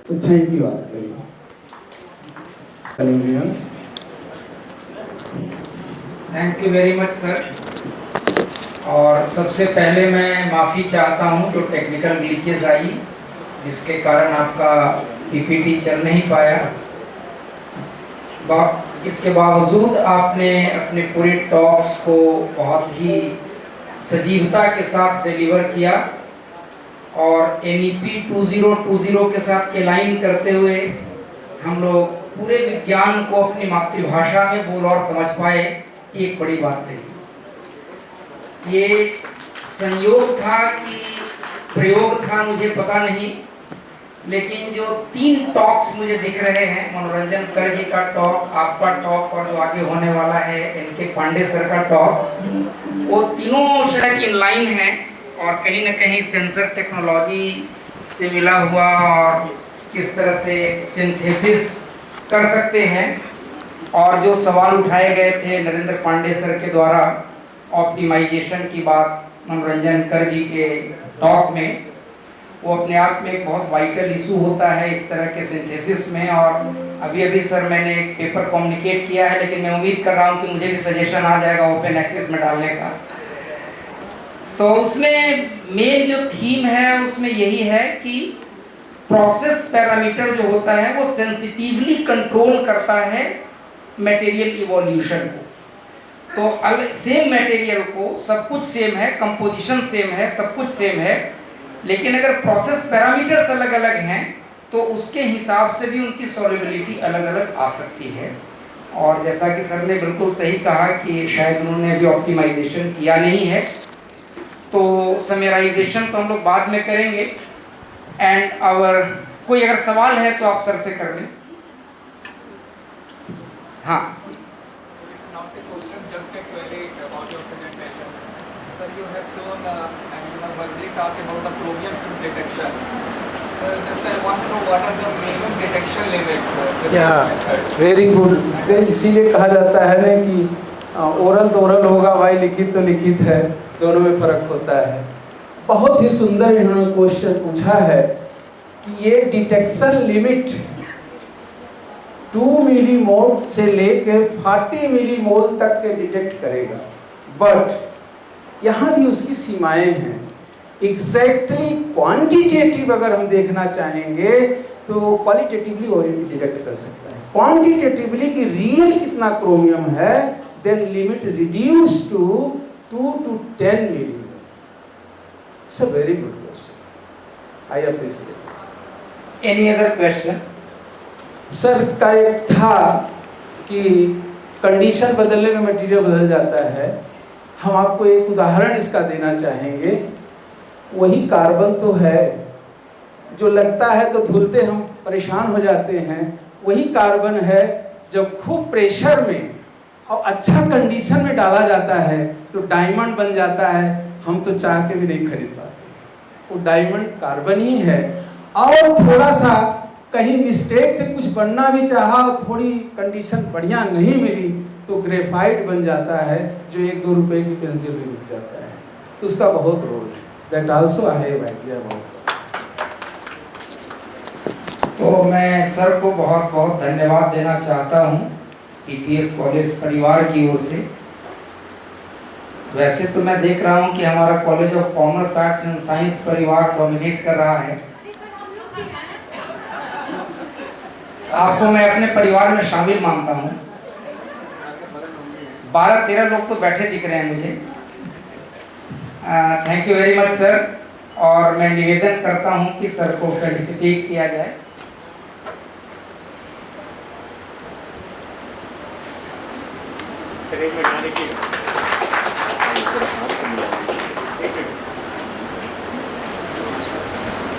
तो thank you आप very much. Thank you very much sir. और सबसे पहले मैं माफ़ी चाहता हूं जो टेक्निकल ग्लिचेस आई जिसके कारण आपका पीपीटी चल नहीं पाया। इसके बावजूद आपने अपने पूरे टॉक्स को बहुत ही सजीवता के साथ डिलीवर किया और एनईपी 2020 के साथ एलाइन करते हुए हम लोग पूरे विज्ञान को अपनी मातृभाषा में बोल और समझ पाए, एक बड़ी बात रही। ये संयोग था कि प्रयोग था मुझे पता नहीं, लेकिन जो 3 टॉक्स मुझे दिख रहे हैं, मनोरंजन कर जी का टॉक, आपका टॉक और जो आगे होने वाला है इनके पांडे सर का टॉक, वो तीनों शायद इन लाइन है और कहीं न कहीं सेंसर टेक्नोलॉजी से मिला हुआ और किस तरह से सिंथेसिस कर सकते हैं। और जो सवाल उठाए गए थे नरेंद्र पांडे सर के द्वारा ऑप्टिमाइजेशन की बात मनोरंजन कर जी के टॉक में, वो अपने आप में एक बहुत वाइटल इशू होता है इस तरह के सिंथेसिस में। और अभी सर मैंने एक पेपर कम्युनिकेट किया है, लेकिन मैं उम्मीद कर रहा हूँ कि मुझे भी सजेशन आ जाएगा ओपन एक्सेस में डालने का। तो उसमें मेन जो थीम है उसमें यही है कि प्रोसेस पैरामीटर जो होता है वो सेंसिटिवली कंट्रोल करता है मटेरियल इवोल्यूशन को। तो सेम मटेरियल को सब कुछ सेम है, कंपोजिशन सेम है, सब कुछ सेम है, लेकिन अगर प्रोसेस पैरामीटर्स अलग अलग हैं तो उसके हिसाब से भी उनकी सॉल्युबिलिटी अलग अलग आ सकती है। और जैसा कि सर ने बिल्कुल सही कहा कि शायद उन्होंने अभी ऑप्टिमाइजेशन किया नहीं है, तो समराइजेशन तो हम लोग बाद में करेंगे। एंड आवर कोई अगर सवाल है तो आप सर से कर लें। हाँ Sir, you have shown and you have already talked about the chromium detection. Sir, just I want to know what are the minimum detection limits? Very good. इसीलिए कहा जाता है ना कि ओरल तो ओरल होगा भाई, लिखित तो लिखित है, दोनों में फर्क होता है। बहुत ही सुंदर इन्होंने क्वेश्चन पूछा है कि ये डिटेक्शन लिमिट 2 मिलीमोल से लेकर 40 मिलीमोल तक के डिटेक्ट करेगा, बट यहाँ भी उसकी सीमाएं हैं। एग्जैक्टली क्वांटिटेटिव अगर हम देखना चाहेंगे तो क्वालिटेटिवली वो डिटेक्ट कर सकता है। क्वांटिटेटिवली कि रियल कितना क्रोमियम है, then limit reduce to 2 to 10 millimole. It's a very good question, I appreciate. Any other question? Sir का एक था कि कंडीशन बदलने में मटेरियल बदल जाता है। हम आपको एक उदाहरण इसका देना चाहेंगे। वही कार्बन तो है जो लगता है तो धुलते हम परेशान हो जाते हैं, वही कार्बन है जब खूब प्रेशर में और अच्छा कंडीशन में डाला जाता है तो डायमंड बन जाता है। हम तो चाह के भी नहीं खरीद पाते, वो डायमंड कार्बन ही है। और थोड़ा सा कहीं मिस्टेक से कुछ बनना भी चाहा और थोड़ी कंडीशन बढ़िया नहीं मिली तो ग्रेफाइट बन जाता है, जो 1-2 रुपए की पेंसिल भी बिक जाता है। तो उसका बहुत रोल है। That also I have idea about. तो मैं सर को बहुत बहुत धन्यवाद देना चाहता हूँ टीपीएस कॉलेज परिवार की ओर से। वैसे तो मैं देख रहा हूँ कि हमारा college of commerce arts and science परिवार डोमिनेट कर रहा है। आपको मैं अपने परिवार में शामिल मानता हूँ। 12-13 लोग तो बैठे दिख रहे हैं मुझे। Thank you very much sir. और मैं निवेदन करता हूँ कि सर को फेलिसिटेट किया जाए।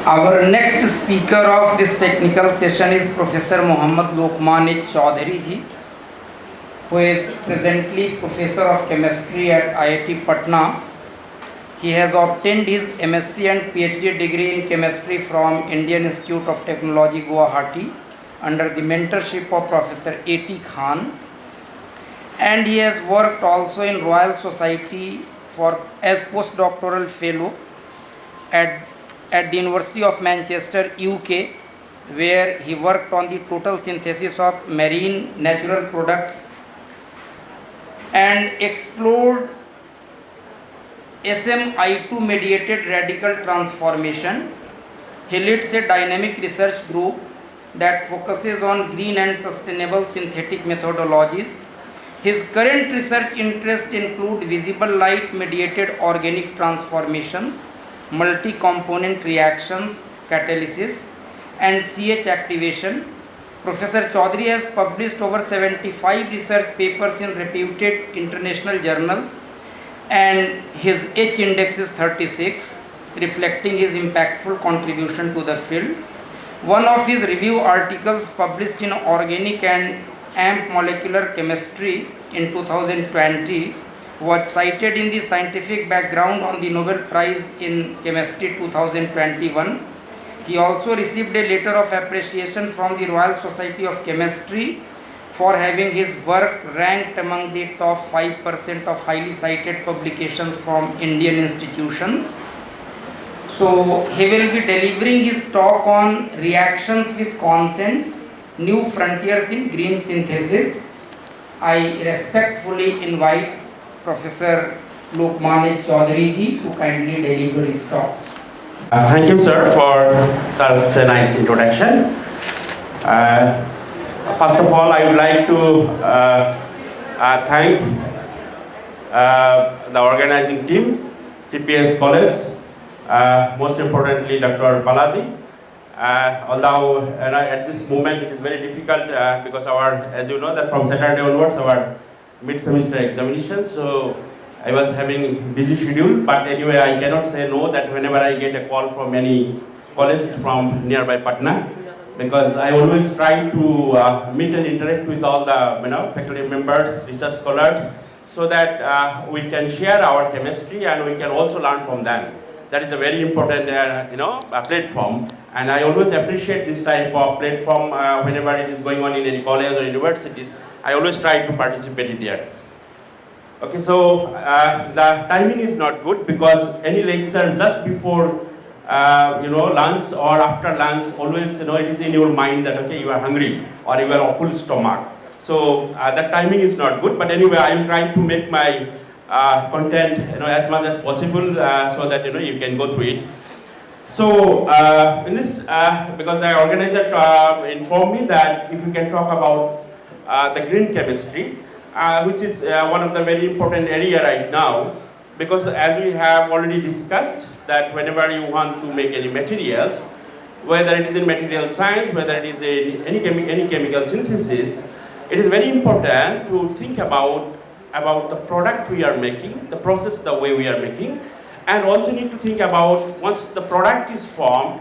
Our next speaker of this technical session is Professor Mohammad Lokman Chaudhary ji, who is presently Professor of Chemistry at IIT Patna. He has obtained his MSc and PhD degree in Chemistry from Indian Institute of Technology, Guwahati, under the mentorship of Professor A.T. Khan. And he has worked also in Royal Society as postdoctoral fellow at the University of Manchester, UK, where he worked on the total synthesis of marine natural products and explored SMI2 mediated radical transformation. He leads a dynamic research group that focuses on green and sustainable synthetic methodologies. His current research interests include visible light mediated organic transformations, multi-component reactions, catalysis, and CH activation. Professor Chaudhary has published over 75 research papers in reputed international journals, and his H index is 36, reflecting his impactful contribution to the field. One of his review articles published in Organic and AMP Molecular Chemistry in 2020 was cited in the scientific background on the Nobel Prize in Chemistry 2021. He also received a letter of appreciation from the Royal Society of Chemistry for having his work ranked among the top 5% of highly cited publications from Indian institutions. So he will be delivering his talk on reactions with consents, new frontiers in green synthesis. I respectfully invite Professor Lokmanya Chaudhary ji to kindly deliver his talk. Thank you, sir, for such a nice introduction. First of all, I would like to thank the organizing team, TPS College, most importantly Dr. Paladi. Although at this moment it is very difficult because as you know that from Saturday onwards our mid-semester examinations, so I was having busy schedule, but anyway I cannot say no that whenever I get a call from any college from nearby Patna, because I always try to meet and interact with all the faculty members, research scholars, so that we can share our chemistry and we can also learn from them. That is a very important platform, and I always appreciate this type of platform whenever it is going on in any college or universities. I always try to participate there. Okay, so the timing is not good because any lecture just before lunch or after lunch, always it is in your mind that okay, you are hungry or you are full stomach. So that timing is not good. But anyway, I am trying to make my content as much as possible so that you can go through it. So in this, because the organizer informed me that if you can talk about the green chemistry, which is one of the very important area right now, because as we have already discussed that whenever you want to make any materials, whether it is in material science, whether it is in any chemical synthesis, it is very important to think about the product we are making, the process, the way we are making, and also need to think about once the product is formed,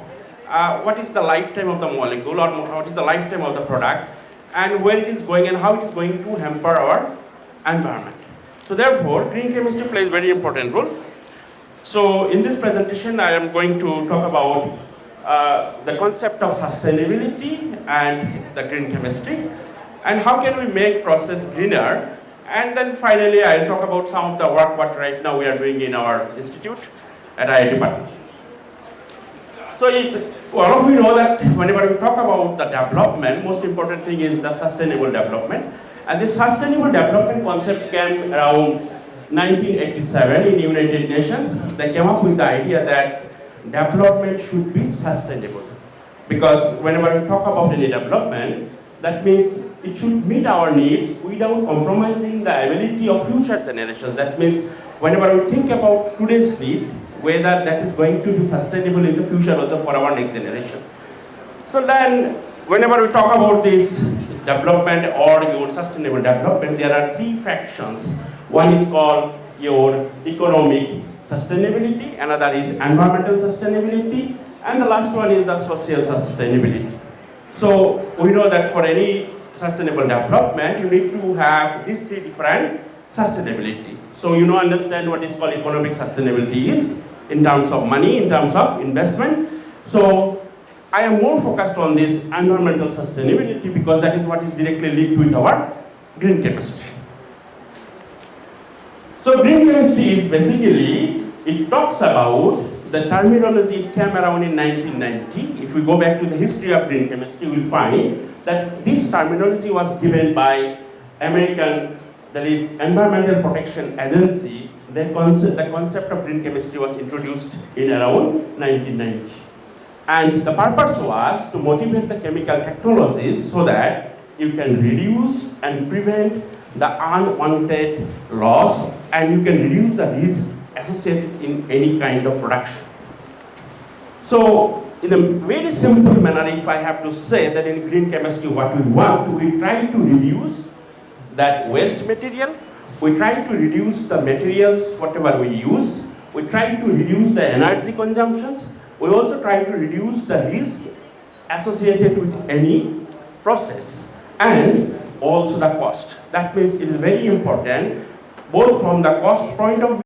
what is the lifetime of the molecule or what is the lifetime of the product, and where it is going and how it is going to hamper our environment. So therefore, green chemistry plays a very important role. So in this presentation, I am going to talk about the concept of sustainability and the green chemistry, and how can we make process greener. And then finally, I'll talk about some of the work what right now we are doing in our institute at IIT Patna. So all of you know that whenever we talk about the development, most important thing is the sustainable development. And this sustainable development concept came around 1987 in United Nations. They came up with the idea that development should be sustainable. Because whenever we talk about any development, that means it should meet our needs without compromising the ability of future generations. That means whenever we think about today's need, whether that is going to be sustainable in the future also for our next generation. So then, whenever we talk about this development or your sustainable development, there are three factions. One is called your economic sustainability, another is environmental sustainability, and the last one is the social sustainability. So we know that for any sustainable development, you need to have these three different sustainability. So understand what is called economic sustainability is in terms of money, in terms of investment. So I am more focused on this environmental sustainability because that is what is directly linked with our green chemistry. So green chemistry is basically, it talks about the terminology came around in 1990. If we go back to the history of green chemistry, we will find that this terminology was given by American, that is Environmental Protection Agency. The concept of green chemistry was introduced in around 1990. And the purpose was to motivate the chemical technologies so that you can reduce and prevent the unwanted loss, and you can reduce the risk associated in any kind of production. So, in a very simple manner, if I have to say that in green chemistry what we want, we try to reduce that waste material, we try to reduce the materials, whatever we use, we try to reduce the energy consumptions, we also try to reduce the risk associated with any process, and also the cost. That means it is very important, both from the cost point of view